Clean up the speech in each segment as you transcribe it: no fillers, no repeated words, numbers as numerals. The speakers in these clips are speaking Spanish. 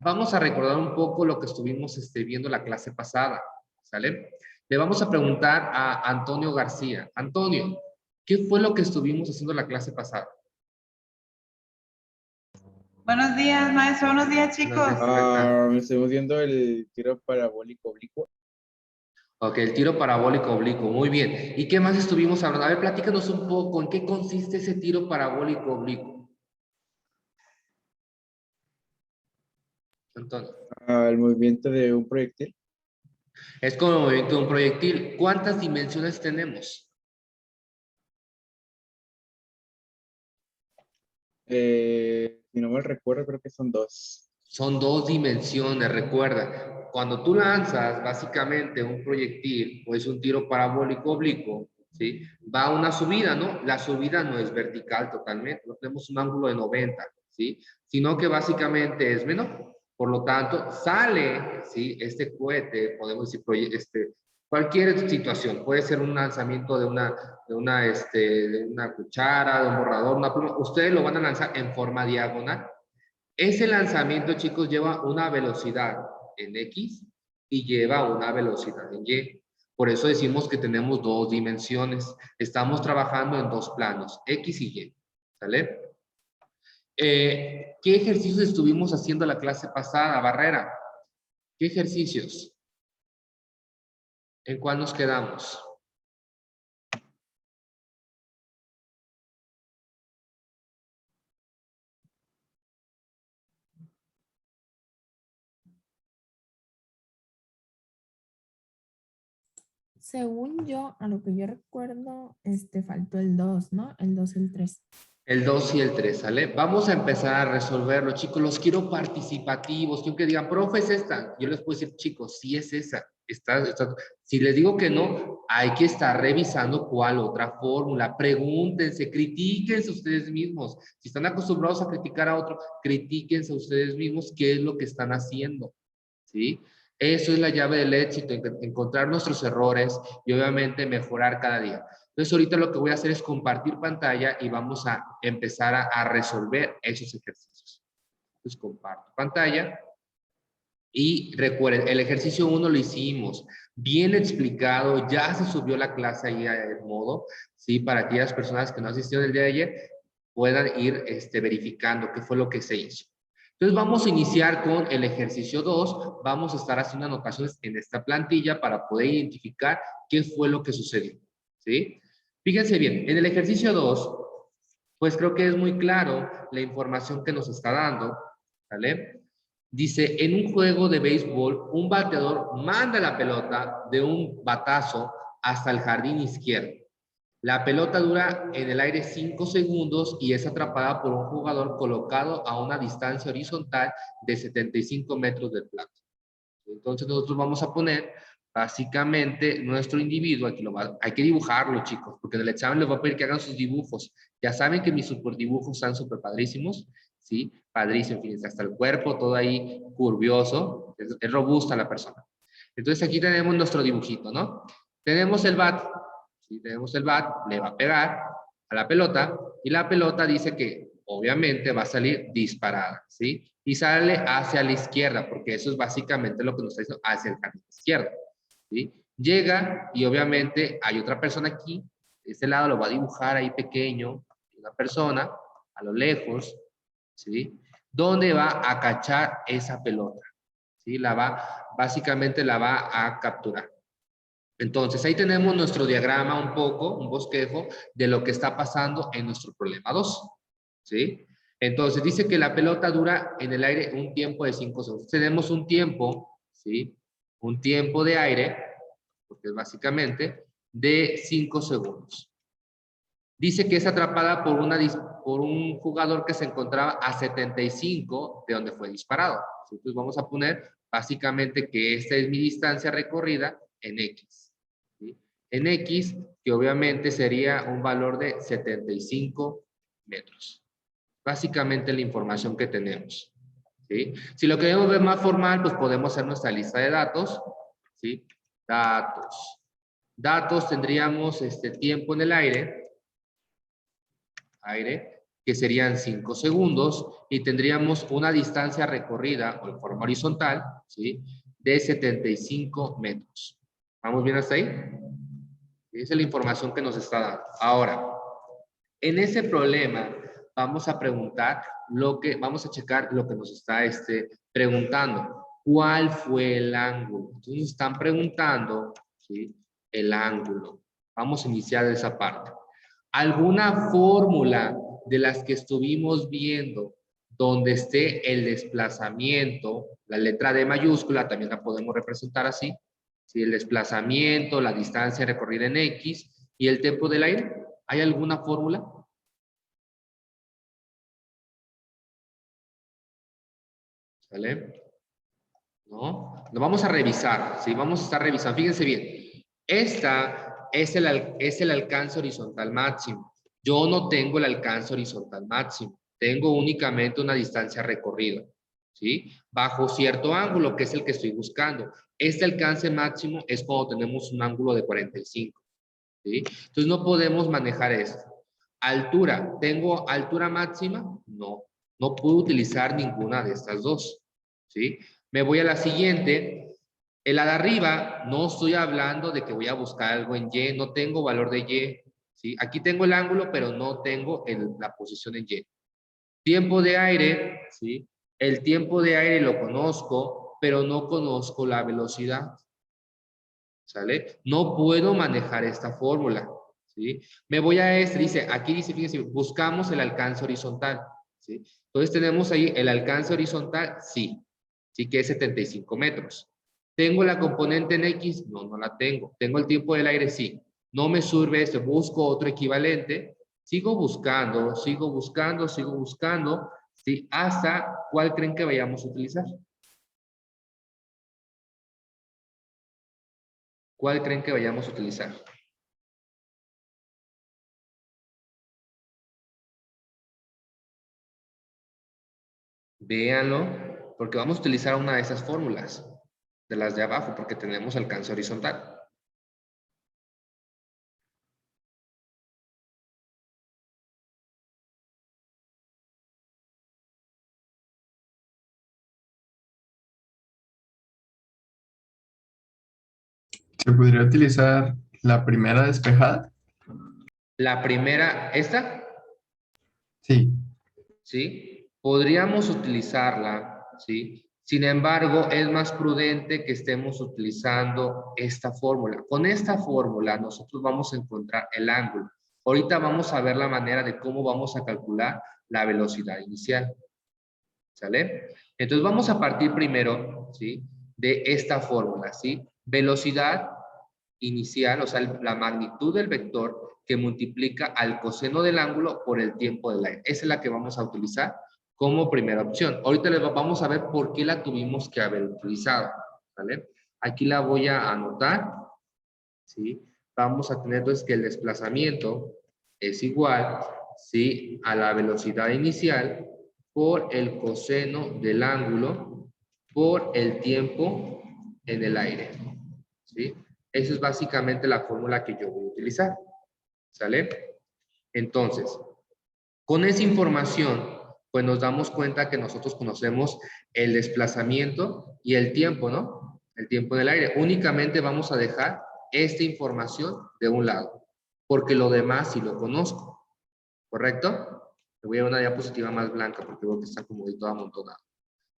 vamos a recordar un poco lo que estuvimos viendo la clase pasada, ¿sale? Le vamos a preguntar a Antonio García. Antonio, ¿qué fue lo que estuvimos haciendo la clase pasada? Buenos días, maestro. Buenos días, chicos. Estamos viendo el tiro parabólico oblicuo. Ok, el tiro parabólico oblicuo, muy bien. ¿Y qué más estuvimos hablando? A ver, platícanos un poco, ¿en qué consiste ese tiro parabólico oblicuo? Antonio. El movimiento de un proyectil. Es como el movimiento de un proyectil. ¿Cuántas dimensiones tenemos? Si no mal recuerdo, creo que son 2. Son 2 dimensiones, recuerda. Cuando tú lanzas básicamente un proyectil o es un tiro parabólico oblicuo, ¿sí? Va a una subida, ¿no? La subida no es vertical totalmente, no tenemos un ángulo de 90, ¿sí? Sino que básicamente es menor. Por lo tanto, sale, ¿sí? Este cohete, podemos decir, cualquier situación, puede ser un lanzamiento de una cuchara, de un borrador, una pluma, ustedes lo van a lanzar en forma diagonal. Ese lanzamiento, chicos, lleva una velocidad en X y lleva una velocidad en Y. Por eso decimos que tenemos 2 dimensiones. Estamos trabajando en 2 planos, X y Y. ¿Sale? ¿Qué ejercicios estuvimos haciendo la clase pasada, Barrera? ¿Qué ejercicios? ¿En cuál nos quedamos? Según yo, a lo que yo recuerdo, faltó el 2, ¿no? El 2 y el 3. El 2 y el 3, ¿sale? Vamos a empezar a resolverlo, chicos. Los quiero participativos. Quiero que digan, profe, ¿es esta? Yo les puedo decir, chicos, sí es esa. Si les digo que no, hay que estar revisando cuál otra fórmula. Pregúntense, critíquense ustedes mismos. Si están acostumbrados a criticar a otro, critíquense ustedes mismos qué es lo que están haciendo, ¿sí? Eso es la llave del éxito, encontrar nuestros errores y obviamente mejorar cada día. Entonces ahorita lo que voy a hacer es compartir pantalla y vamos a empezar a resolver esos ejercicios. Entonces comparto pantalla y recuerden, el ejercicio 1 lo hicimos, bien explicado, ya se subió la clase ahí en modo, ¿sí? Para aquellas personas que no asistieron el día de ayer puedan ir verificando qué fue lo que se hizo. Entonces vamos a iniciar con el ejercicio 2, vamos a estar haciendo anotaciones en esta plantilla para poder identificar qué fue lo que sucedió, ¿sí? Fíjense bien, en el ejercicio 2, pues creo que es muy claro la información que nos está dando, ¿vale? Dice, en un juego de béisbol, un bateador manda la pelota de un batazo hasta el jardín izquierdo. La pelota dura en el aire 5 segundos y es atrapada por un jugador colocado a una distancia horizontal de 75 metros del plato. Entonces nosotros vamos a poner básicamente nuestro individuo, aquí hay que dibujarlo, chicos, porque en el examen les voy a pedir que hagan sus dibujos. Ya saben que mis super dibujos están súper padrísimos, ¿sí? Padrísimo, fíjense, hasta el cuerpo todo ahí curvioso, es robusta la persona. Entonces aquí tenemos nuestro dibujito, ¿no? Tenemos el bat, ¿sí? Tenemos el bat, le va a pegar a la pelota y la pelota dice que obviamente va a salir disparada, ¿sí? Y sale hacia la izquierda, porque eso es básicamente lo que nos está diciendo, hacia el camino izquierdo, ¿sí? Llega y obviamente hay otra persona aquí, de este lado lo va a dibujar ahí pequeño, una persona a lo lejos, ¿sí? ¿Dónde va a cachar esa pelota? ¿Sí? Básicamente la va a capturar. Entonces, ahí tenemos nuestro diagrama un poco, un bosquejo de lo que está pasando en nuestro problema 2, ¿sí? Entonces, dice que la pelota dura en el aire un tiempo de 5 segundos. Tenemos un tiempo, ¿sí? Un tiempo de aire, porque es básicamente de 5 segundos. Dice que es atrapada por un jugador que se encontraba a 75 de donde fue disparado. Entonces, vamos a poner básicamente que esta es mi distancia recorrida en X. ¿Sí? En X, que obviamente sería un valor de 75 metros. Básicamente la información que tenemos. ¿Sí? Si lo queremos ver más formal, pues podemos hacer nuestra lista de datos. ¿Sí? Datos. Datos tendríamos tiempo en el aire. que serían 5 segundos, y tendríamos una distancia recorrida, o en forma horizontal, ¿sí? De 75 metros. ¿Vamos bien hasta ahí? Esa es la información que nos está dando. Ahora, en ese problema, vamos a preguntar vamos a checar lo que nos está preguntando. ¿Cuál fue el ángulo? Entonces nos están preguntando, ¿sí? El ángulo. Vamos a iniciar esa parte. ¿Alguna fórmula de las que estuvimos viendo donde esté el desplazamiento, la letra D mayúscula, también la podemos representar así, ¿sí? El desplazamiento, la distancia recorrida en X y el tiempo del aire? ¿Hay alguna fórmula? ¿Sale? ¿No? Lo vamos a revisar, ¿sí? Vamos a estar revisando. Fíjense bien. Esta es el alcance horizontal máximo. Yo no tengo el alcance horizontal máximo. Tengo únicamente una distancia recorrida, ¿sí? Bajo cierto ángulo, que es el que estoy buscando. Este alcance máximo es cuando tenemos un ángulo de 45, ¿sí? Entonces no podemos manejar esto. Altura. ¿Tengo altura máxima? No. No puedo utilizar ninguna de estas dos, ¿sí? Me voy a la siguiente. En la de arriba, no estoy hablando de que voy a buscar algo en Y, no tengo valor de Y, ¿sí? Aquí tengo el ángulo, pero no tengo la posición en Y. Tiempo de aire, ¿sí? El tiempo de aire lo conozco, pero no conozco la velocidad, ¿sale? No puedo manejar esta fórmula, ¿sí? Me voy a dice, aquí dice, fíjense, buscamos el alcance horizontal, ¿sí? Entonces tenemos ahí el alcance horizontal, sí, sí que es 75 metros. ¿Tengo la componente en X? No, no la tengo. ¿Tengo el tiempo del aire? Sí. No me sirve esto, busco otro equivalente, sigo buscando, ¿sí? Hasta ¿cuál creen que vayamos a utilizar? ¿Cuál creen que vayamos a utilizar? Véanlo, porque vamos a utilizar una de esas fórmulas, de las de abajo, porque tenemos alcance horizontal. ¿Se podría utilizar la primera despejada? La primera, ¿esta? Sí. ¿Sí? Podríamos utilizarla, ¿sí? Sin embargo, es más prudente que estemos utilizando esta fórmula. Con esta fórmula nosotros vamos a encontrar el ángulo. Ahorita vamos a ver la manera de cómo vamos a calcular la velocidad inicial. ¿Sale? Entonces vamos a partir primero, ¿sí? De esta fórmula, ¿sí? Velocidad inicial, o sea, la magnitud del vector que multiplica al coseno del ángulo por el tiempo del aire. Esa es la que vamos a utilizar como primera opción. Ahorita les vamos a ver por qué la tuvimos que haber utilizado, ¿vale? Aquí la voy a anotar, ¿sí? Vamos a tener entonces que el desplazamiento es igual, ¿sí? A la velocidad inicial por el coseno del ángulo por el tiempo en el aire, ¿sí? Esa es básicamente la fórmula que yo voy a utilizar, ¿sale? Entonces, con esa información, pues nos damos cuenta que nosotros conocemos el desplazamiento y el tiempo, ¿no? El tiempo del aire. Únicamente vamos a dejar esta información de un lado, porque lo demás sí lo conozco, ¿correcto? Le voy a dar una diapositiva más blanca porque veo que está como de todo amontonado,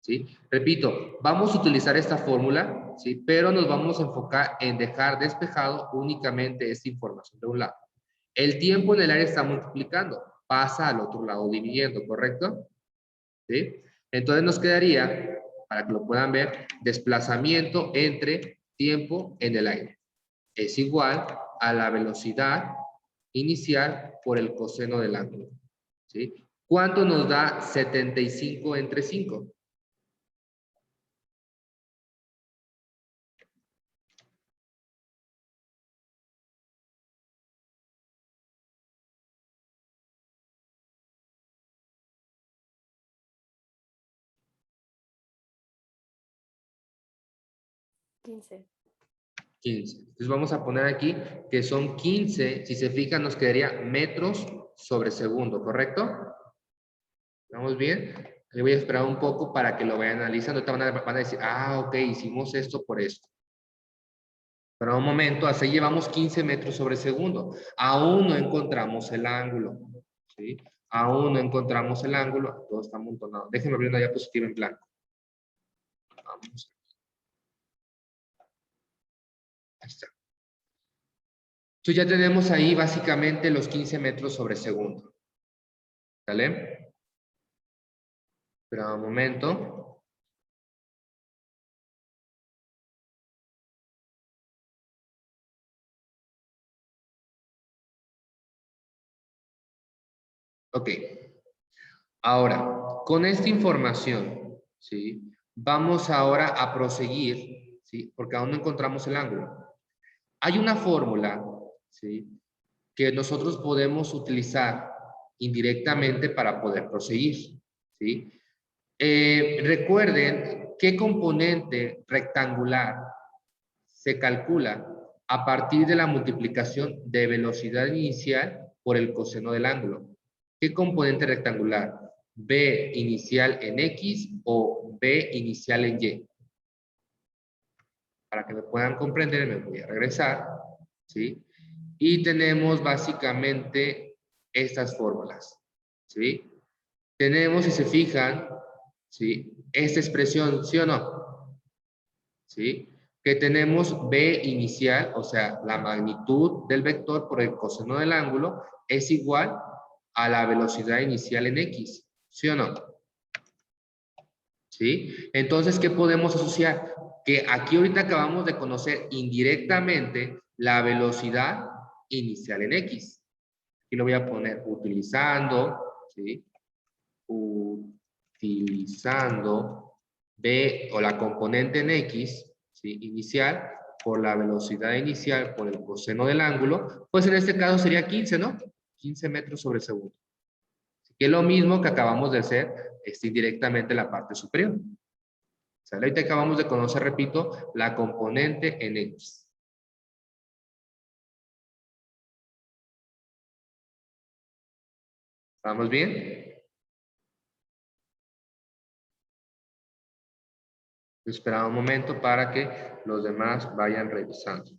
¿sí? Repito, vamos a utilizar esta fórmula, ¿sí? Pero nos vamos a enfocar en dejar despejado únicamente esta información de un lado. El tiempo en el aire está multiplicando, pasa al otro lado dividiendo, ¿correcto? ¿Sí? Entonces nos quedaría, para que lo puedan ver, desplazamiento entre tiempo en el aire. Es igual a la velocidad inicial por el coseno del ángulo, ¿sí? ¿Cuánto nos da 75 entre 5? $15. 15. Entonces vamos a poner aquí que son 15, si se fijan nos quedaría metros sobre segundo, ¿correcto? ¿Estamos bien? Le voy a esperar un poco para que lo vayan analizando. Ahorita van a decir, ah, ok, hicimos esto por esto. Pero un momento, así llevamos 15 metros sobre segundo. Aún no encontramos el ángulo. ¿Sí? Aún no encontramos el ángulo. Todo está amontonado. Déjenme abrir una diapositiva en blanco. Vamos. Ahí está. Entonces ya tenemos ahí básicamente los 15 metros sobre segundo. ¿Sale? Espera un momento. Ok. Ahora, con esta información, ¿sí? Vamos ahora a proseguir, ¿sí? Porque aún no encontramos el ángulo. Hay una fórmula, ¿sí? Que nosotros podemos utilizar indirectamente para poder proseguir, ¿sí? Recuerden qué componente rectangular se calcula a partir de la multiplicación de velocidad inicial por el coseno del ángulo. ¿Qué componente rectangular? ¿B inicial en X o B inicial en Y? Para que me puedan comprender, me voy a regresar, ¿sí? Y tenemos básicamente estas fórmulas, ¿sí? Tenemos, si se fijan, ¿sí? Esta expresión, ¿sí o no? ¿Sí? Que tenemos B inicial, o sea, la magnitud del vector por el coseno del ángulo es igual a la velocidad inicial en X, ¿sí o no? ¿Sí? Entonces, ¿qué podemos asociar? Que aquí ahorita acabamos de conocer indirectamente la velocidad inicial en X. Y lo voy a poner utilizando, ¿sí? Utilizando B o la componente en X, ¿sí? Inicial, por la velocidad inicial, por el coseno del ángulo, pues en este caso sería 15, ¿no? 15 metros sobre segundo. Que es lo mismo que acabamos de hacer indirectamente en la parte superior. ¿Sale? Ahorita acabamos de conocer, repito, la componente en X. ¿Estamos bien? Esperar un momento para que los demás vayan revisando.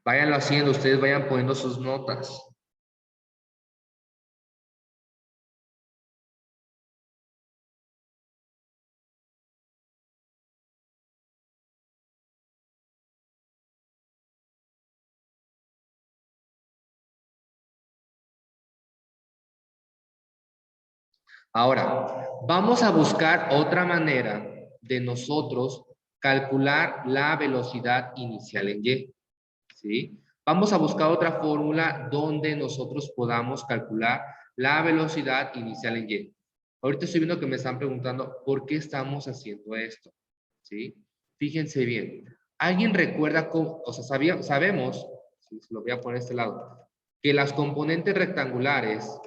Váyanlo haciendo, ustedes vayan poniendo sus notas. Ahora, vamos a buscar otra manera de nosotros calcular la velocidad inicial en Y. ¿Sí? Vamos a buscar otra fórmula donde nosotros podamos calcular la velocidad inicial en Y. Ahorita estoy viendo que me están preguntando por qué estamos haciendo esto. ¿Sí? Fíjense bien. ¿Alguien recuerda cómo, o sea, sabemos, ¿sí? Lo voy a poner a este lado, que las componentes rectangulares,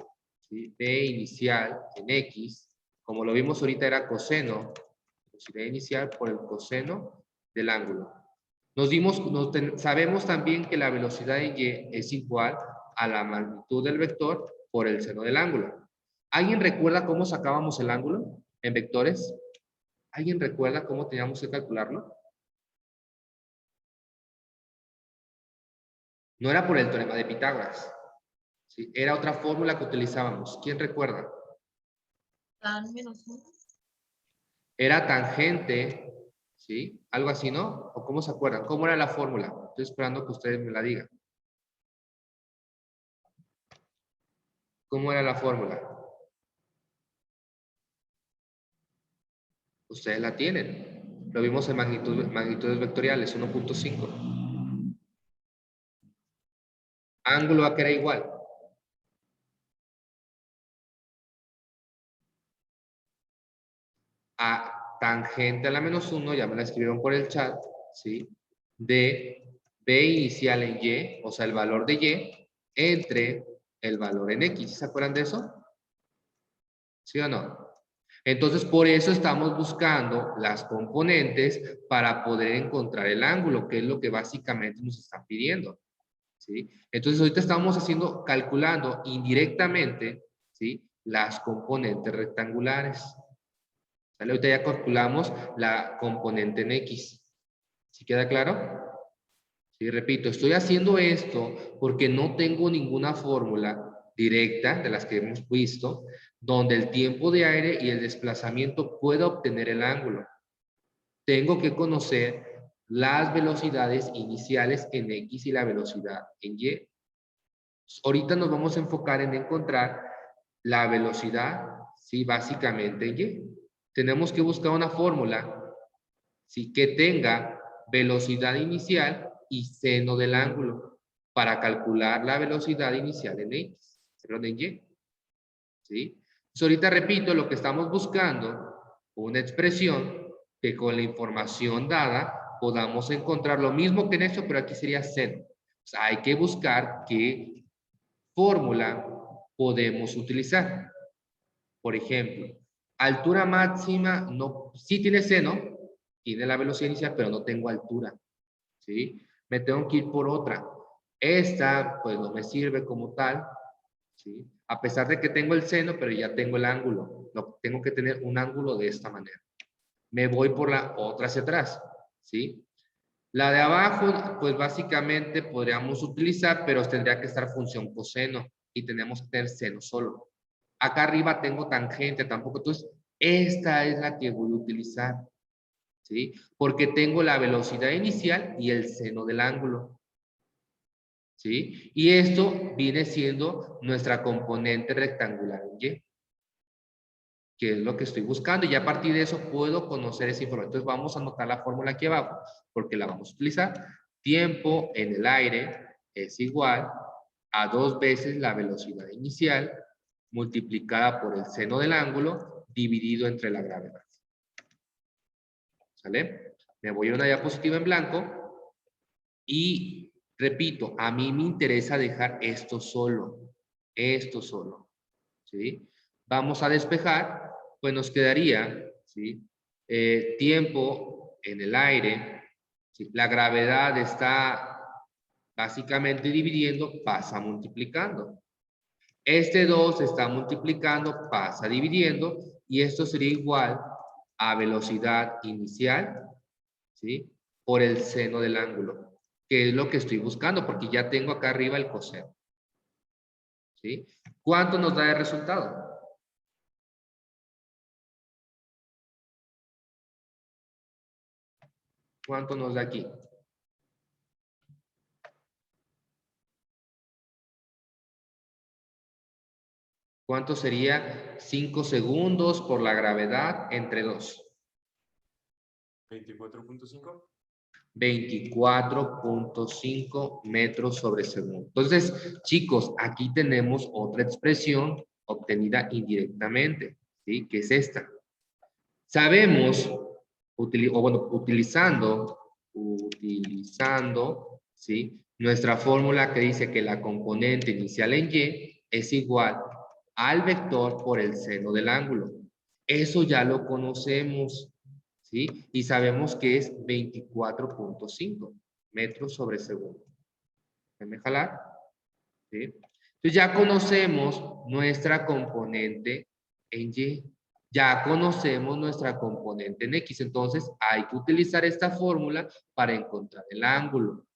¿sí? B inicial en X, como lo vimos ahorita era coseno, velocidad inicial por el coseno del ángulo. Sabemos también que la velocidad en Y es igual a la magnitud del vector por el seno del ángulo. ¿Alguien recuerda cómo sacábamos el ángulo en vectores? ¿Alguien recuerda cómo teníamos que calcularlo? No era por el teorema de Pitágoras, ¿sí? Era otra fórmula que utilizábamos. ¿Quién recuerda? Tan menos uno. Era tangente, ¿sí? Algo así, ¿no? ¿O cómo se acuerdan? ¿Cómo era la fórmula? Estoy esperando que ustedes me la digan. ¿Cómo era la fórmula? Ustedes la tienen. Lo vimos en magnitudes vectoriales, 1.5. Ángulo va a quedar igual. A tangente a la menos 1, ya me la escribieron por el chat, ¿sí? De B inicial en Y, o sea, el valor de Y, entre el valor en X. ¿Se acuerdan de eso? ¿Sí o no? Entonces, por eso estamos buscando las componentes para poder encontrar el ángulo, que es lo que básicamente nos están pidiendo. ¿sí? Entonces ahorita estamos calculando indirectamente, ¿sí? Las componentes rectangulares. ¿Sale? Ahorita ya calculamos la componente en X. ¿Sí queda claro? Sí, repito, estoy haciendo esto porque no tengo ninguna fórmula directa de las que hemos visto, donde el tiempo de aire y el desplazamiento pueda obtener el ángulo. Tengo que conocer las velocidades iniciales en X y la velocidad en Y. Ahorita nos vamos a enfocar en encontrar la velocidad, ¿sí? Básicamente en Y. Tenemos que buscar una fórmula, ¿sí? Que tenga velocidad inicial y seno del ángulo para calcular la velocidad inicial en X, perdón, en Y. ¿Sí? Entonces, ahorita repito lo que estamos buscando, una expresión que con la información dada podamos encontrar lo mismo que en esto, pero aquí sería seno. O sea, hay que buscar qué fórmula podemos utilizar. Por ejemplo, altura máxima, no, sí tiene seno, tiene la velocidad inicial, pero no tengo altura. ¿Sí? Me tengo que ir por otra. Esta, pues no me sirve como tal, ¿sí? A pesar de que tengo el seno, pero ya tengo el ángulo. Tengo que tener un ángulo de esta manera. Me voy por la otra hacia atrás, ¿sí? La de abajo, pues básicamente podríamos utilizar, pero tendría que estar función coseno y tenemos que tener seno solo. Acá arriba tengo tangente tampoco, entonces esta es la que voy a utilizar, ¿sí? Porque tengo la velocidad inicial y el seno del ángulo, ¿sí? Y esto viene siendo nuestra componente rectangular en Y, que es lo que estoy buscando, y a partir de eso puedo conocer esa información. Entonces vamos a anotar la fórmula aquí abajo, porque la vamos a utilizar. Tiempo en el aire es igual a 2 veces la velocidad inicial multiplicada por el seno del ángulo dividido entre la gravedad. ¿Sale? Me voy a una diapositiva en blanco y repito, a mí me interesa dejar esto solo, ¿sí? Vamos a despejar, pues nos quedaría, ¿sí? Tiempo en el aire, ¿sí? La gravedad está básicamente dividiendo, pasa multiplicando. Este 2 está multiplicando, pasa dividiendo, y esto sería igual a velocidad inicial, ¿sí? Por el seno del ángulo, que es lo que estoy buscando, porque ya tengo acá arriba el coseno, ¿sí? ¿Cuánto nos da el resultado? ¿Cuánto nos da aquí? ¿Cuánto sería 5 segundos por la gravedad entre 2? 24.5. 24.5 metros sobre segundo. Entonces, chicos, aquí tenemos otra expresión obtenida indirectamente, ¿sí? Que es esta. Sabemos, utilizando, ¿sí? Nuestra fórmula que dice que la componente inicial en Y es igual al vector por el seno del ángulo. Eso ya lo conocemos, ¿sí? Y sabemos que es 24.5 metros sobre segundo. Déjenme jalar, ¿sí? Entonces ya conocemos nuestra componente en Y. Ya conocemos nuestra componente en X. Entonces hay que utilizar esta fórmula para encontrar el ángulo.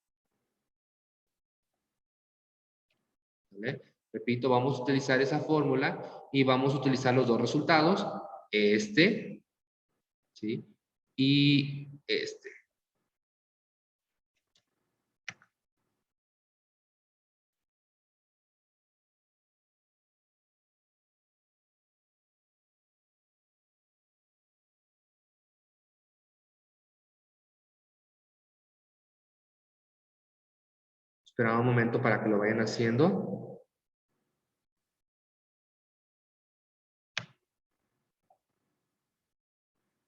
¿Vale? Repito, vamos a utilizar esa fórmula y vamos a utilizar los dos resultados. Este, ¿sí? Y este. Esperamos un momento para que lo vayan haciendo.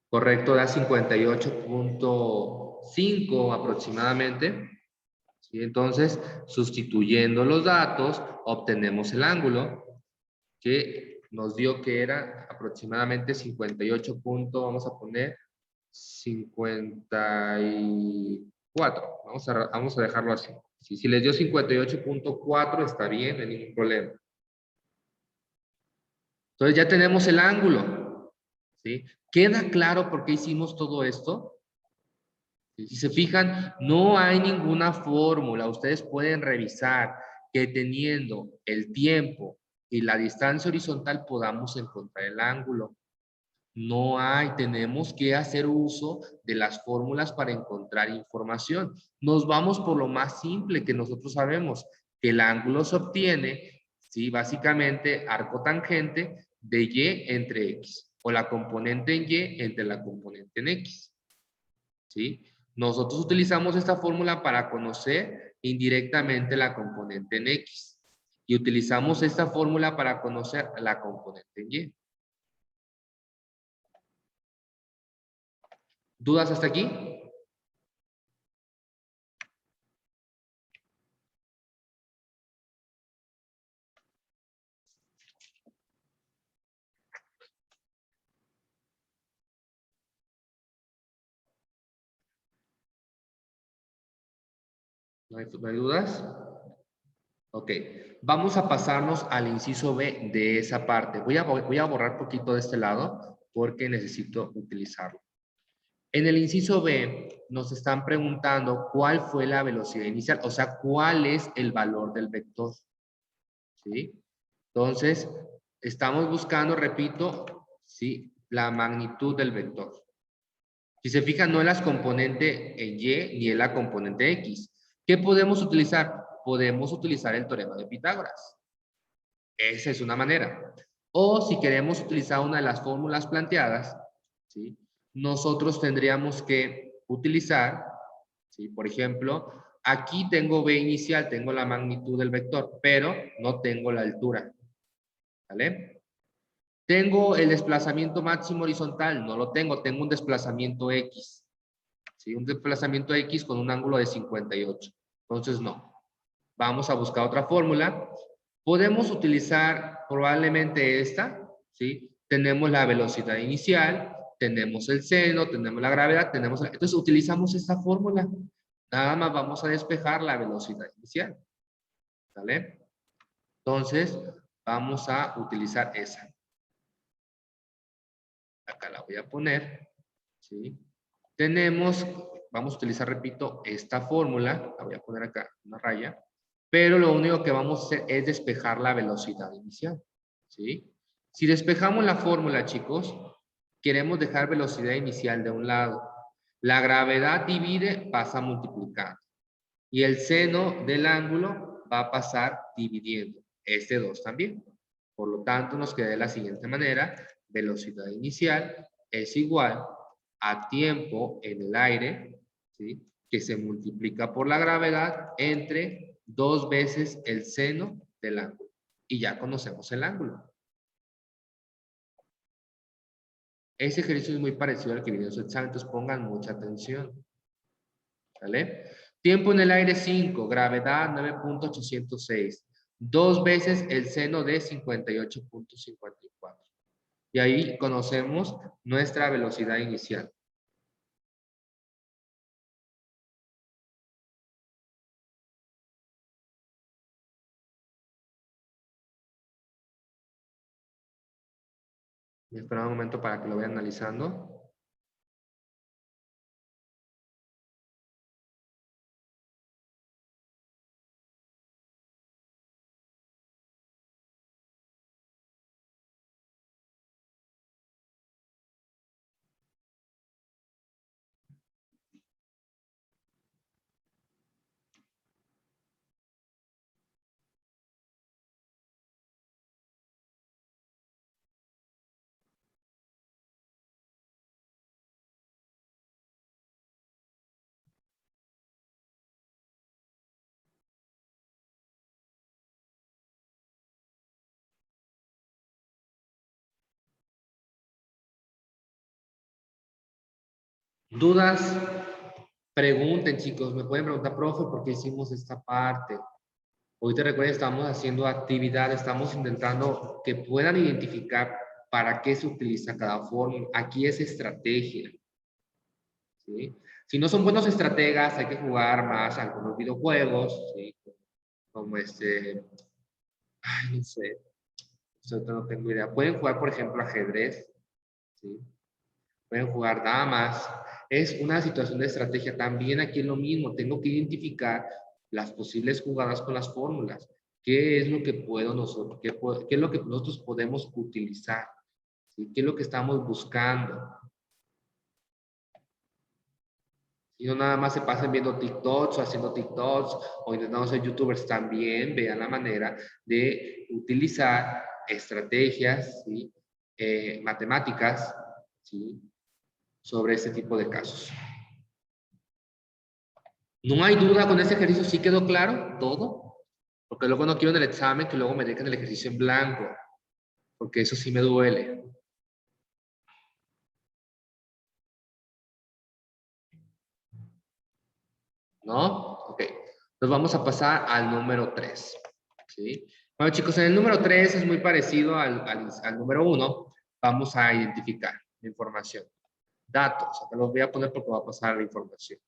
Correcto, da 58.5 aproximadamente. ¿Sí? Entonces, sustituyendo los datos, obtenemos el ángulo que nos dio que era aproximadamente 58. Vamos a poner 54. Vamos a dejarlo así. Si les dio 58.4, está bien, no hay ningún problema. Entonces ya tenemos el ángulo. ¿Sí? ¿Queda claro por qué hicimos todo esto? Si se fijan, no hay ninguna fórmula. Ustedes pueden revisar que teniendo el tiempo y la distancia horizontal podamos encontrar el ángulo. No hay, tenemos que hacer uso de las fórmulas para encontrar información. Nos vamos por lo más simple que nosotros sabemos, que el ángulo se obtiene, ¿sí? Básicamente, arco tangente de Y entre X, o la componente en Y entre la componente en X, ¿sí? Nosotros utilizamos esta fórmula para conocer indirectamente la componente en X, y utilizamos esta fórmula para conocer la componente en Y. ¿Dudas hasta aquí? ¿No hay dudas? Ok, vamos a pasarnos al inciso B de esa parte. Voy a borrar poquito de este lado porque necesito utilizarlo. En el inciso B nos están preguntando cuál fue la velocidad inicial, o sea, cuál es el valor del vector. ¿Sí? Entonces, estamos buscando, repito, ¿sí? La magnitud del vector. Si se fijan, no es la componente en Y ni es la componente X. ¿Qué podemos utilizar? Podemos utilizar el teorema de Pitágoras. Esa es una manera. O si queremos utilizar una de las fórmulas planteadas, ¿sí? Nosotros tendríamos que utilizar, ¿sí? Por ejemplo, aquí tengo B inicial, tengo la magnitud del vector, pero no tengo la altura. ¿Vale? Tengo el desplazamiento máximo horizontal, no lo tengo, tengo un desplazamiento X. ¿Sí? Un desplazamiento X con un ángulo de 58. Entonces, no. Vamos a buscar otra fórmula. Podemos utilizar probablemente esta, ¿sí? Tenemos la velocidad inicial, tenemos el seno, tenemos la gravedad, entonces utilizamos esta fórmula. Nada más vamos a despejar la velocidad inicial. ¿Vale? Entonces, vamos a utilizar esa. Acá la voy a poner, ¿sí? Vamos a utilizar, repito, esta fórmula, la voy a poner acá, una raya, pero lo único que vamos a hacer es despejar la velocidad inicial, ¿sí? Si despejamos la fórmula, chicos, queremos dejar velocidad inicial de un lado. La gravedad divide, pasa multiplicando. Y el seno del ángulo va a pasar dividiendo. Este 2 también. Por lo tanto, nos queda de la siguiente manera. Velocidad inicial es igual a tiempo en el aire, ¿sí? Que se multiplica por la gravedad entre 2 veces el seno del ángulo. Y ya conocemos el ángulo. Ese ejercicio es muy parecido al que viene en su examen, entonces pongan mucha atención. ¿Vale? Tiempo en el aire 5, gravedad 9.806. 2 veces el seno de 58.54. Y ahí conocemos nuestra velocidad inicial. Me espera un momento para que lo vayan analizando. ¿Dudas? Pregunten, chicos. Me pueden preguntar, profe, ¿por qué hicimos esta parte? Hoy te recuerdo, estamos haciendo actividad, estamos intentando que puedan identificar para qué se utiliza cada fórmula. Aquí es estrategia, ¿sí? Si no son buenos estrategas, hay que jugar más algunos videojuegos, ¿sí? Como ay, no sé, ahorita no tengo idea. Pueden jugar, por ejemplo, ajedrez, ¿sí? Pueden jugar damas. Es una situación de estrategia. También aquí es lo mismo. Tengo que identificar las posibles jugadas con las fórmulas. ¿Qué es lo que puedo nosotros, qué es lo que nosotros podemos utilizar? ¿Sí? ¿Qué es lo que estamos buscando? Y no nada más se pasen viendo TikToks o haciendo TikToks o intentando ser YouTubers, también vean la manera de utilizar estrategias, ¿sí? Matemáticas, ¿sí? Sobre este tipo de casos. No hay duda con este ejercicio, ¿sí quedó claro todo? Porque luego no quiero en el examen que luego me dejen el ejercicio en blanco, porque eso sí me duele. ¿No? Ok. Entonces vamos a pasar al número 3. ¿Sí? Bueno, chicos, en el número 3 es muy parecido al número 1. Vamos a identificar la información. Datos. Acá los voy a poner porque va a pasar la información.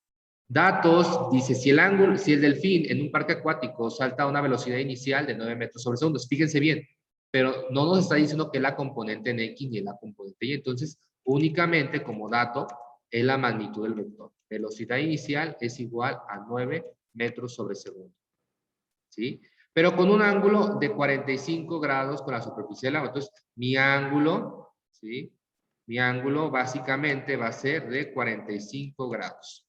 Datos, dice, si el delfín en un parque acuático salta a una velocidad inicial de 9 metros sobre segundos, fíjense bien, pero no nos está diciendo que la componente en X ni la componente Y, entonces únicamente como dato es la magnitud del vector. Velocidad inicial es igual a 9 metros sobre segundo, ¿sí? Pero con un ángulo de 45 grados con la superficie del agua. Entonces, mi ángulo, ¿sí? Mi ángulo básicamente va a ser de 45 grados.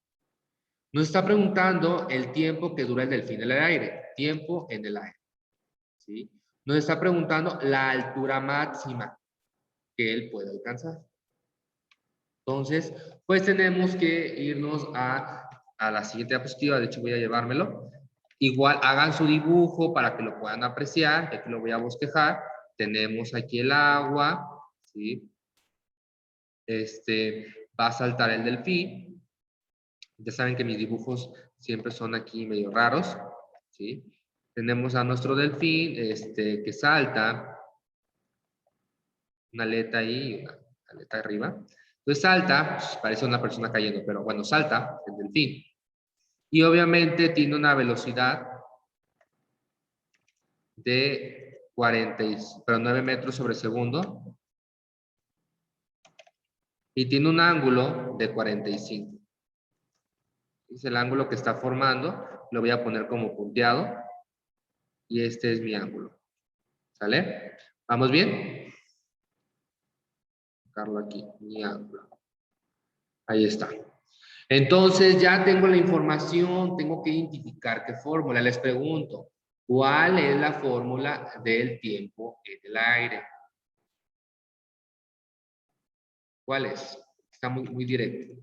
Nos está preguntando el tiempo que dura el delfín en el aire. Tiempo en el aire. ¿Sí? Nos está preguntando la altura máxima que él puede alcanzar. Entonces, pues tenemos que irnos a la siguiente diapositiva. De hecho, voy a llevármelo. Igual hagan su dibujo para que lo puedan apreciar. Aquí lo voy a bosquejar. Tenemos aquí el agua. ¿Sí? Va a saltar el delfín. Ya saben que mis dibujos siempre son aquí medio raros, ¿sí? Tenemos a nuestro delfín, que salta, una aleta ahí, una aleta arriba. Entonces salta, pues, parece una persona cayendo, pero bueno, salta el delfín. Y obviamente tiene una velocidad de 9 metros sobre segundo. Y tiene un ángulo de 45. Es el ángulo que está formando. Lo voy a poner como punteado. Y este es mi ángulo. ¿Sale? ¿Vamos bien? Colocarlo aquí, mi ángulo. Ahí está. Entonces ya tengo la información, tengo que identificar qué fórmula. Les pregunto, ¿cuál es la fórmula del tiempo en el aire? ¿Cuál es? Está muy directo.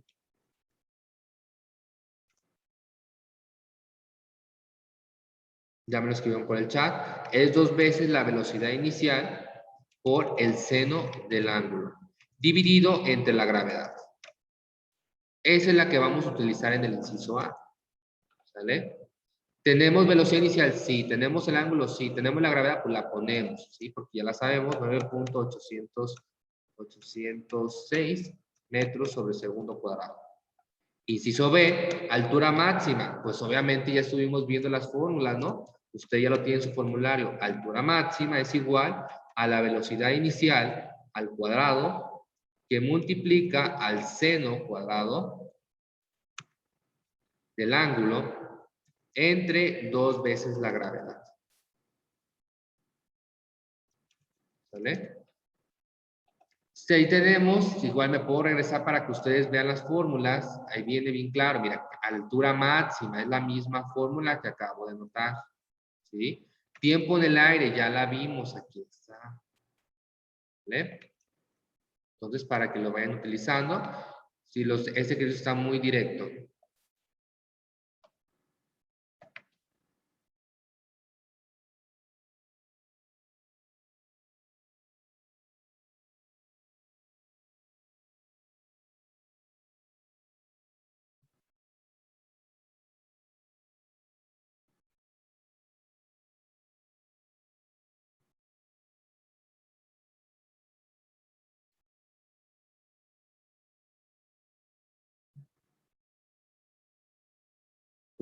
Ya me lo escribieron por el chat. Es 2 veces la velocidad inicial por el seno del ángulo, dividido entre la gravedad. Esa es la que vamos a utilizar en el inciso A. ¿Sale? ¿Tenemos velocidad inicial? Sí. ¿Tenemos el ángulo? Sí. ¿Tenemos la gravedad? Pues la ponemos, ¿sí? Porque ya la sabemos, 9.806 metros sobre segundo cuadrado. Inciso B, altura máxima. Pues obviamente ya estuvimos viendo las fórmulas, ¿no? Usted ya lo tiene en su formulario. Altura máxima es igual a la velocidad inicial al cuadrado que multiplica al seno cuadrado del ángulo entre 2 veces la gravedad. ¿Sale? Si ahí tenemos, igual me puedo regresar para que ustedes vean las fórmulas. Ahí viene bien claro, mira, altura máxima es la misma fórmula que acabo de anotar. ¿Sí? Tiempo en el aire, ya la vimos, aquí está. ¿Vale? Entonces, para que lo vayan utilizando, si este ejercicio está muy directo.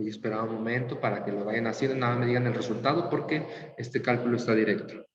Voy a esperar un momento para que lo vayan haciendo, nada me digan el resultado porque este cálculo está directo.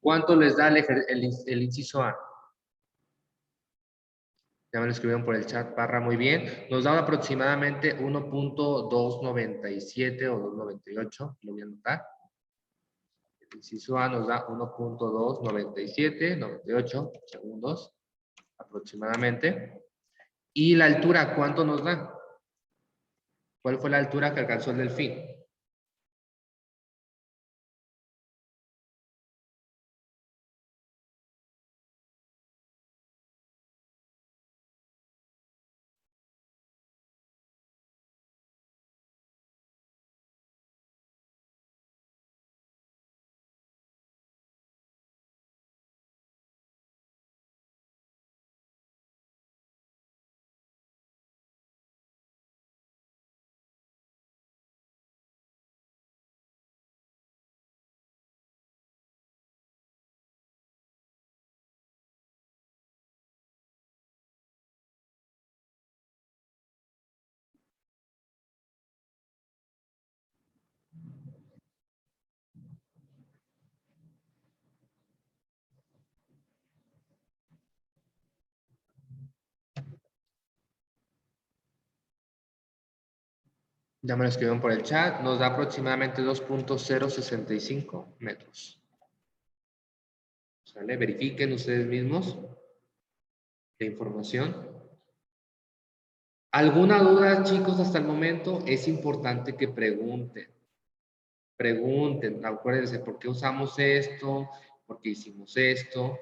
¿Cuánto les da el inciso A? Ya me lo escribieron por el chat, Parra, muy bien. Nos da aproximadamente 1.297 o 298, lo voy a anotar. El inciso A nos da 1.297, 98 segundos aproximadamente. ¿Y la altura cuánto nos da? ¿Cuál fue la altura que alcanzó el delfín? Ya me lo escribieron por el chat. Nos da aproximadamente 2.065 metros. ¿Sale? Verifiquen ustedes mismos la información. ¿Alguna duda, chicos, hasta el momento? Es importante que pregunten. Pregunten, acuérdense, ¿por qué usamos esto? ¿Por qué hicimos esto?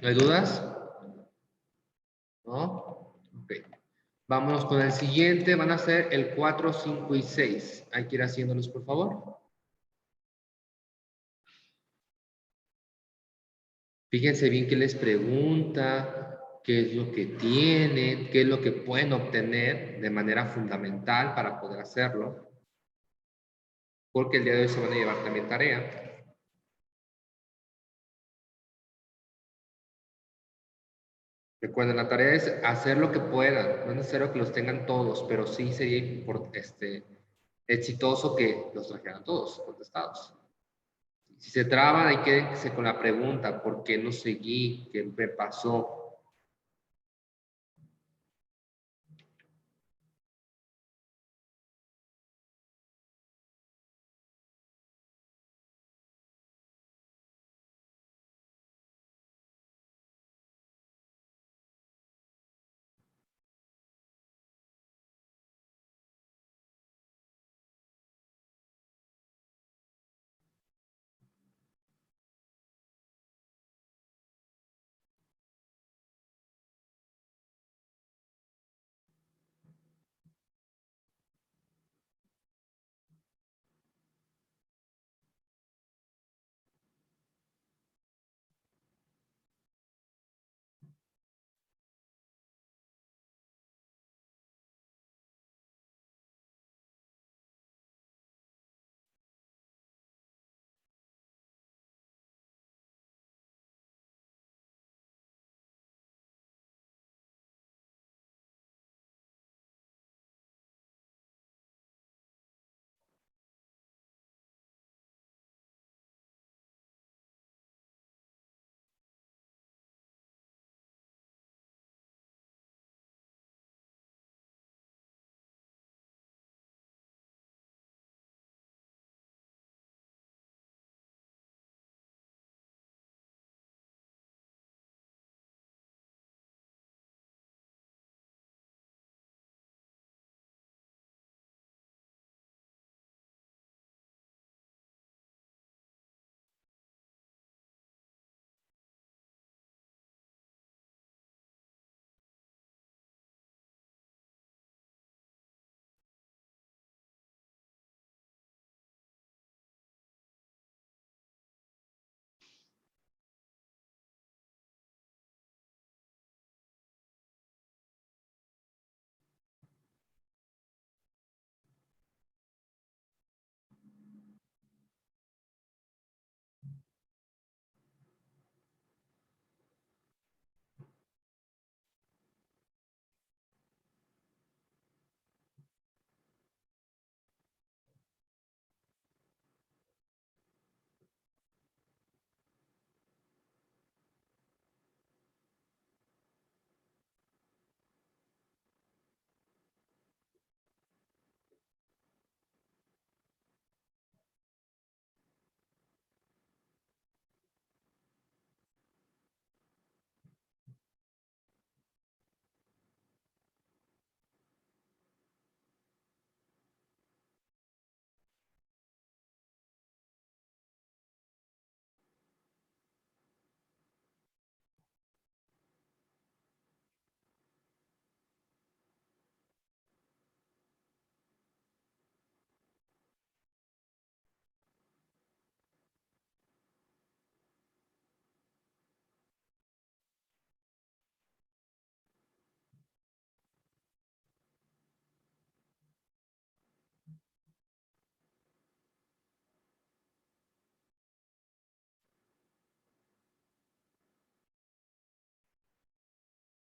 ¿No hay dudas? ¿No? Ok. Vámonos con el siguiente. Van a ser el 4, 5 y 6. Hay que ir haciéndolos, por favor. Fíjense bien qué les pregunta, qué es lo que tienen, qué es lo que pueden obtener de manera fundamental para poder hacerlo. Porque el día de hoy se van a llevar también tarea. Recuerden, la tarea es hacer lo que puedan. No es necesario que los tengan todos, pero sí sería exitoso que los trajeran todos contestados. Si se traban, ahí quédense con la pregunta, ¿por qué no seguí? ¿Qué me pasó?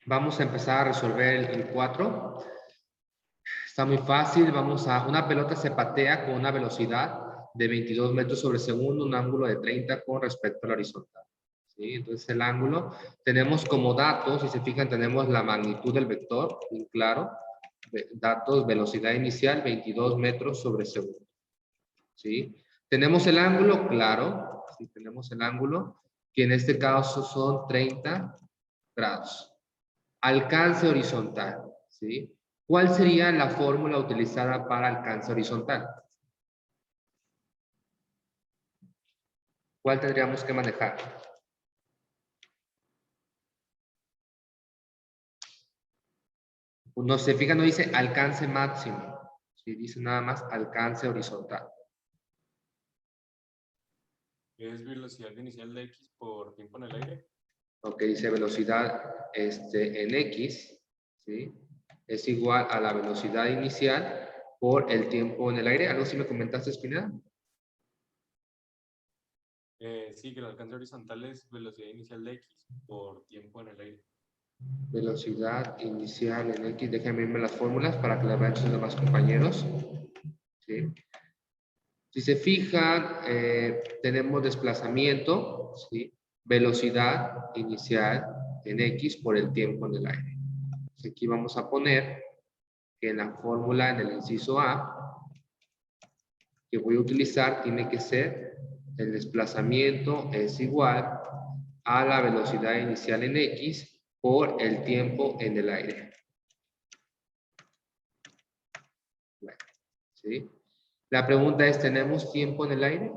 Vamos a empezar a resolver el 4. Está muy fácil. Una pelota se patea con una velocidad de 22 metros sobre segundo, un ángulo de 30 con respecto al horizontal. ¿Sí? Entonces el ángulo, tenemos como datos, si se fijan, tenemos la magnitud del vector, bien claro. Datos, velocidad inicial, 22 metros sobre segundo. ¿Sí? Tenemos el ángulo, claro. Sí, tenemos el ángulo, que en este caso son 30 grados. Alcance horizontal, ¿sí? ¿Cuál sería la fórmula utilizada para alcance horizontal? ¿Cuál tendríamos que manejar? No se fija, no dice alcance máximo, ¿sí? Dice nada más alcance horizontal. ¿Es velocidad inicial de X por tiempo en el aire? Ok, dice velocidad en X, ¿sí? Es igual a la velocidad inicial por el tiempo en el aire. ¿Algo si me comentaste, Espineda? Sí, que el alcance horizontal es velocidad inicial de X por tiempo en el aire. Velocidad inicial en X. Déjenme irme las fórmulas para que las vean sus demás compañeros. ¿Sí? Si se fijan, tenemos desplazamiento, ¿sí? Velocidad inicial en X por el tiempo en el aire. Entonces aquí vamos a poner que en la fórmula, en el inciso A, que voy a utilizar, tiene que ser el desplazamiento es igual a la velocidad inicial en X por el tiempo en el aire. Bueno, ¿sí? La pregunta es, ¿tenemos tiempo en el aire?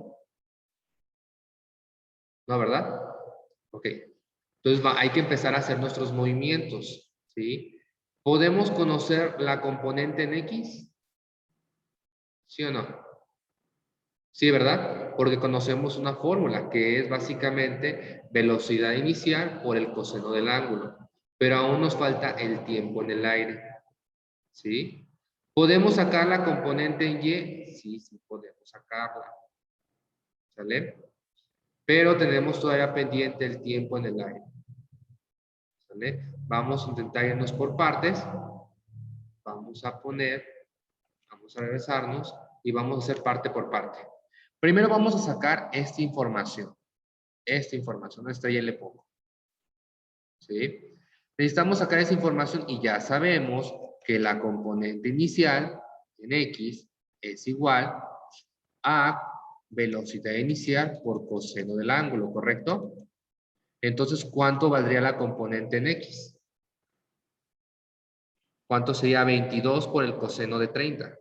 No, ¿verdad? Ok. Entonces hay que empezar a hacer nuestros movimientos, ¿sí? ¿Podemos conocer la componente en X? ¿Sí o no? Sí, ¿verdad? Porque conocemos una fórmula que es básicamente velocidad inicial por el coseno del ángulo. Pero aún nos falta el tiempo en el aire, ¿sí? ¿Podemos sacar la componente en Y? Sí, sí podemos sacarla, ¿sale? Pero tenemos todavía pendiente el tiempo en el aire, ¿sale? Vamos a intentar irnos por partes. Vamos a regresarnos y vamos a hacer parte por parte. Primero vamos a sacar esta información. Esta ya le pongo. ¿Sí? Necesitamos sacar esa información y ya sabemos que la componente inicial en X es igual a velocidad inicial por coseno del ángulo, ¿correcto? Entonces, ¿cuánto valdría la componente en X? ¿Cuánto sería 22 por el coseno de 30?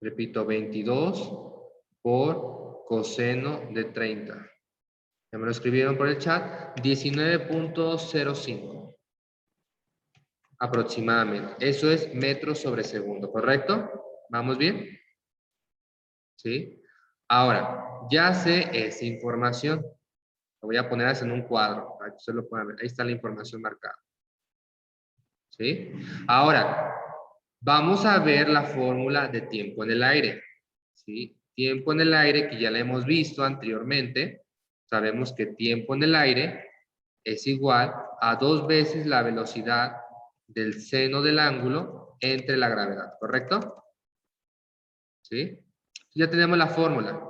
Repito, 22 por coseno de 30. Ya me lo escribieron por el chat. 19.05. Aproximadamente. Eso es metros sobre segundo, ¿correcto? ¿Vamos bien? ¿Sí? Ahora, ya sé esa información. Lo voy a poner en un cuadro para que usted lo pueda ver. Ahí está la información marcada. ¿Sí? Ahora, vamos a ver la fórmula de tiempo en el aire. ¿Sí? Tiempo en el aire, que ya la hemos visto anteriormente. Sabemos que tiempo en el aire es igual a 2 veces la velocidad del seno del ángulo entre la gravedad, ¿correcto? ¿Sí? Ya tenemos la fórmula.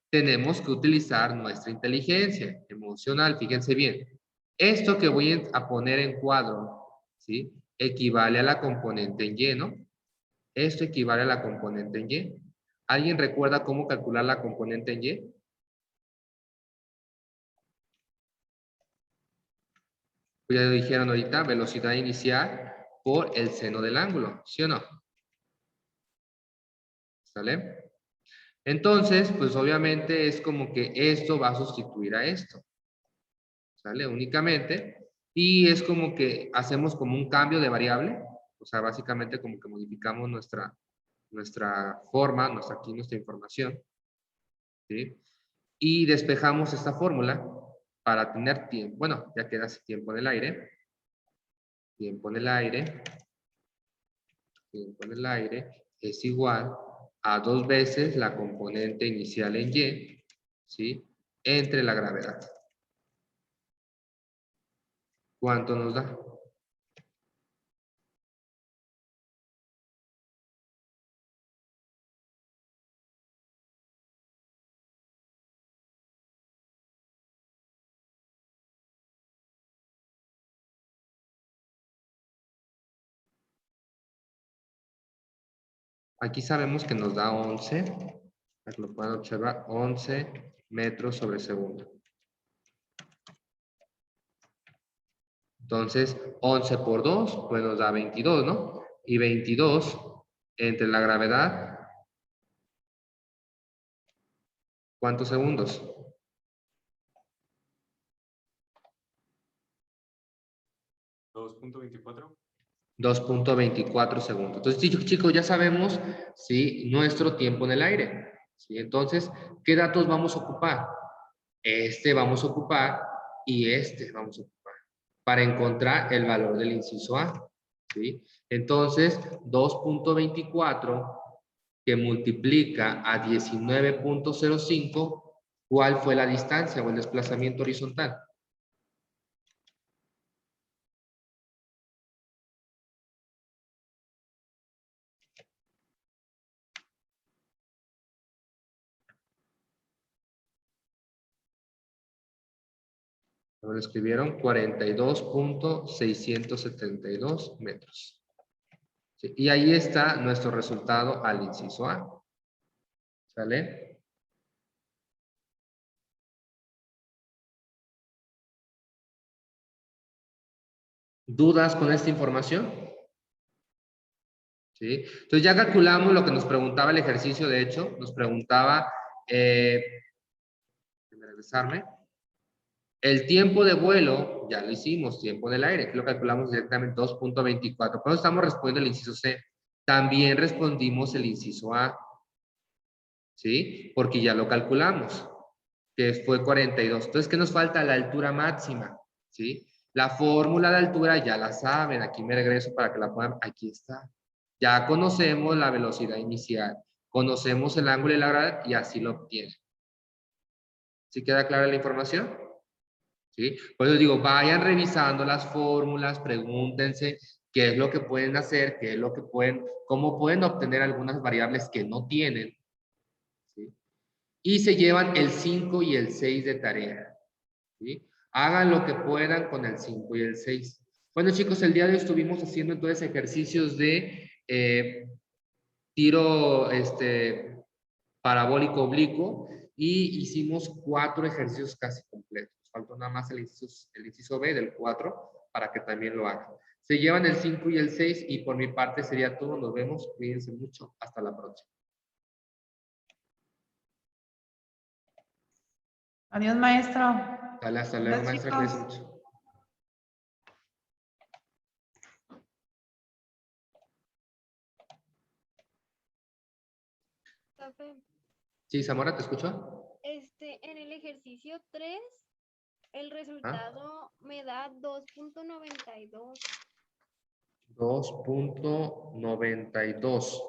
Tenemos que utilizar nuestra inteligencia emocional. Fíjense bien. Esto que voy a poner en cuadro, ¿sí? Equivale a la componente en Y, ¿no? Esto equivale a la componente en Y. ¿Alguien recuerda cómo calcular la componente en Y? Pues ya lo dijeron ahorita, velocidad inicial por el seno del ángulo, ¿sí o no? ¿Sale? Entonces, pues obviamente es como que esto va a sustituir a esto, ¿sale? Únicamente. Y es como que hacemos como un cambio de variable, o sea, básicamente como que modificamos nuestra forma, aquí nuestra información, ¿sí? Y despejamos esta fórmula para tener tiempo, bueno, ya queda tiempo en el aire, tiempo en el aire, es igual a 2 veces la componente inicial en Y, ¿sí? Entre la gravedad. ¿Cuánto nos da? Aquí sabemos que nos da 11, para que lo puedan observar, 11 metros sobre segundo. Entonces, 11 por 2, pues nos da 22, ¿no? Y 22 entre la gravedad, ¿cuántos segundos? 2.24. 2.24 segundos. Entonces, chicos, ya sabemos, ¿sí? Nuestro tiempo en el aire. ¿Sí? Entonces, ¿qué datos vamos a ocupar? Este vamos a ocupar y este vamos a ocupar para encontrar el valor del inciso A. ¿Sí? Entonces, 2.24 que multiplica a 19.05, ¿cuál fue la distancia o el desplazamiento horizontal? Lo escribieron 42.672 metros. ¿Sí? Y ahí está nuestro resultado al inciso A. ¿Sale? ¿Dudas con esta información? ¿Sí? Entonces ya calculamos lo que nos preguntaba el ejercicio, de hecho, nos preguntaba, déjame regresarme, el tiempo de vuelo, ya lo hicimos, tiempo del aire, que lo calculamos directamente 2.24. Cuando estamos respondiendo el inciso C, también respondimos el inciso A, ¿sí? Porque ya lo calculamos, que fue 42. Entonces, ¿qué nos falta? La altura máxima, ¿sí? La fórmula de altura ya la saben, aquí me regreso para que la puedan, aquí está. Ya conocemos la velocidad inicial, conocemos el ángulo y la gravedad y así lo obtienen. ¿Sí queda clara la información? ¿Sí? Por eso digo, vayan revisando las fórmulas, pregúntense qué es lo que pueden hacer, qué es lo que pueden, cómo pueden obtener algunas variables que no tienen, ¿sí? Y se llevan el 5 y el 6 de tarea, ¿sí? Hagan lo que puedan con el 5 y el 6. Bueno, chicos, el día de hoy estuvimos haciendo entonces ejercicios de tiro parabólico oblicuo y hicimos 4 ejercicios casi completos. Faltó nada más el inciso B del 4 para que también lo hagan. Se llevan el 5 y el 6 y por mi parte sería todo. Nos vemos. Cuídense mucho. Hasta la próxima. Adiós, maestro. Hasta luego, Adiós, maestra. chicos. Cuídense mucho. Profe, Sí, Zamora, ¿te escucho? en el ejercicio 3, el Ah, resultado me da 2.92. 2.92.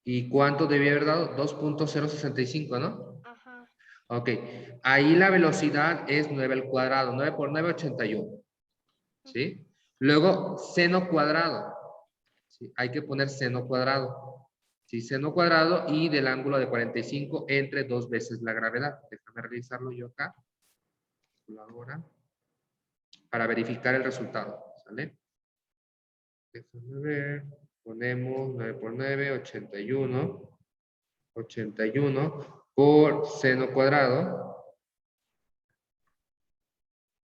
¿Y cuánto debía haber dado? 2.065, ¿no? Ajá. Ok. Ahí la velocidad es 9 al cuadrado. 9 por 9, 81. ¿Sí? Luego, seno cuadrado. ¿Sí? Hay que poner seno cuadrado. ¿Sí? Seno cuadrado y del ángulo de 45 entre 2 veces la gravedad. Déjame realizarlo yo acá. Calculadora. Para verificar el resultado. ¿Sale? Déjame ver. Ponemos 9 por 9, 81. 81 por seno cuadrado.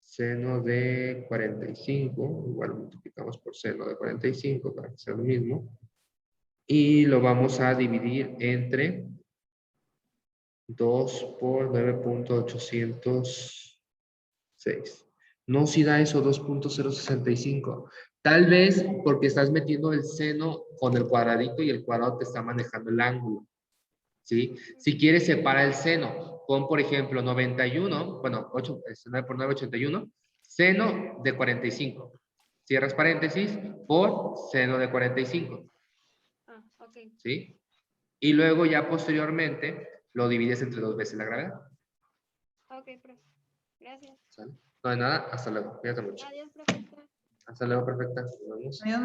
Seno de 45, igual multiplicamos por seno de 45 para que sea lo mismo. Y lo vamos a dividir entre 2 por 9.806. No, si da eso, 2.065. Tal vez porque estás metiendo el seno con el cuadradito y el cuadrado te está manejando el ángulo. ¿Sí? Si quieres, separa el seno. Pon, por ejemplo, 91, bueno, 9 por 9, 81, seno de 45. cierras paréntesis, por seno de 45, Ah, ok. ¿sí? Y luego ya posteriormente lo divides entre 2 veces la gravedad. Ok, profe. Gracias. ¿Sale? No hay nada, hasta luego. Cuídate mucho. Adiós, profe. Hasta luego, perfecta. Nos vemos. Adiós.